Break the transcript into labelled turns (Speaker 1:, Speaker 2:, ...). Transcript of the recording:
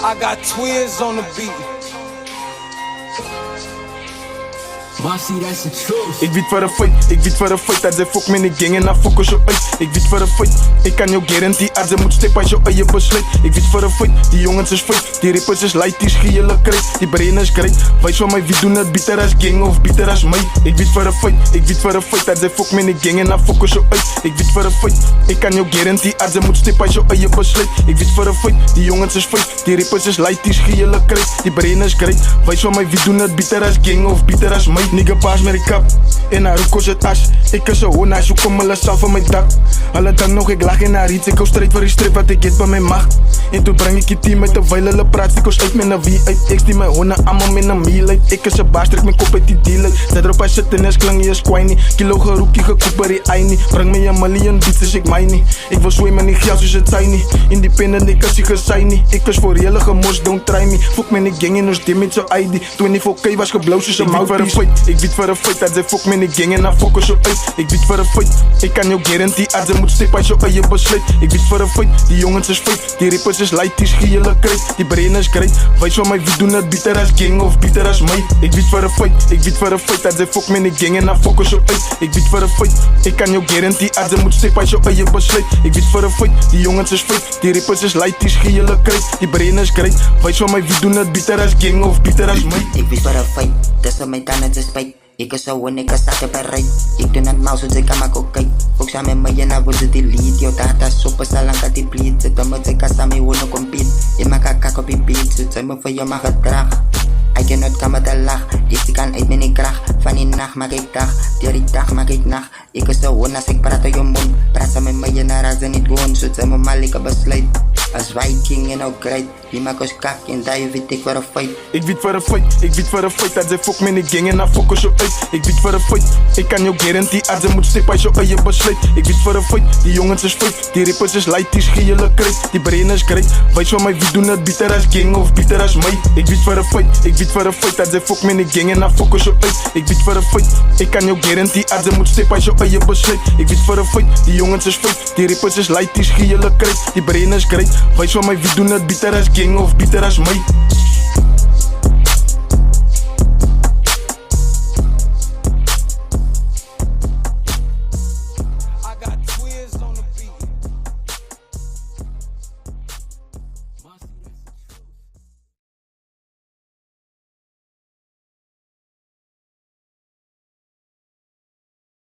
Speaker 1: I got twins on the beat.
Speaker 2: Bossy, that's the truth.
Speaker 3: Ik weet voor een feit dat ze fuck met die gang en dan focus je uit. Ik weet voor een feit, ik kan jou guarantee als ze moet steppen als je eigen besluit. Ik weet voor een feit, die jongens is feit, die rappers is light, die schieën krijt, die brain is great. Wijs van mij wie doen het beter als gang of beter als mij. Ik weet voor een feit dat ze fuck met die gang en dan focus je uit. Ik weet voor een feit, ik kan jou guarantee als ze moet steppen als je eigen besluit. Ik weet voor een feit, die jongens is feit, die rappers is light, die schieën krijt, die brain is great. Wijs van mij wie doen het beter als gang of beter als mij. Nigga paas met die kap en haar hoek kost het as. Ik is zo hona, zo kom hulle zelf van mijn dak. Alle dag nog, ik lag in haar iets. Ik hou strijd voor die strip wat ik get bij mijn macht. En toen breng ik je team uit terwijl hulle praat. Ik kost uit met een V8X die mijn hona allemaal met een meal uit. Ik is een baas, trek mijn kop uit die deal uit. Zet erop als zitten en klang je squiny. Kilo geroekie, gekoeper die ei. Breng me een miljoen beats, dus ik mij niet. Ik wil zwemmen met die geld, dus het zijn niet. Independent, ik als je gezein niet. Ik is voor hele gemos, don't try me. Fuck met die gang en ons dim met zo'n ID. 24K was gebloos, dus een mouthpiece. Ik weet voor een feit dat ze fuck met die gang en dan focus je uit. Ik weet voor een feit, ik kan jou guarantee als ze moet steppen als je eigen besluit. Ik weet voor een feit, die jongens is feit, die rappers is light, die schieën krijt, die brain is great. Wijs van mij wie doen het beter als gang of beter als mij. Ik weet voor een feit dat ze fuck met die gang en dan focus je uit. Ik weet voor een feit, ik kan jou guarantee als ze moet steppen als je eigen besluit. Ik weet voor een feit, die jongens is feit, die rappers is light, die schieën krijt, die brain is great. Wijs van mij wie doen het beter als gang of beter als mij.
Speaker 4: Ik weet voor een feit, tussen mijn tanden te spijt. Ik is zo en ik is staat bereid. Ik doe het mouse, dus ik kan maar kijken. Ook samen met je na wordt delete. Jouw data super salang kan die pleat. Zet hem met ik samen willen compete. Je maakt een kak op je beat, zet zijn me voor je mag gedrag. I cannot come met een lach. Ik kan uit mijn kracht. Van die nacht maak ik dag. Die dag maak ik nacht. Ik is zo als ik praat uit je mond. Praat samen met je naar als ze niet gewoon. Zet zijn me maar lekker besluit. Als Viking en ook krijt. Die maak ons kak en daar weet ik voor een fight.
Speaker 3: Ik weet voor een feit dat ze fuck met die gang en dan focus je uit. Ik weet voor een feit, ik kan jou guarantee als ze moet steppen als je eigen besluit. Ik weet voor een feit, die jongens is feit, die rappers is light, die schieën krijt, die brain is great. Wijs van mij wie doen het beter als gang of beter als mij. Ik weet voor een feit dat ze fuck met die gang en dan focus je uit. Ik weet voor een feit, ik kan jou guarantee als ze moet steppen als je eigen besluit. Ik weet voor een feit, die jongens is feit, die rappers is light, die schieën krijt, die brain is great. Wijs van mij wie doen het beter als gang of beter als mij.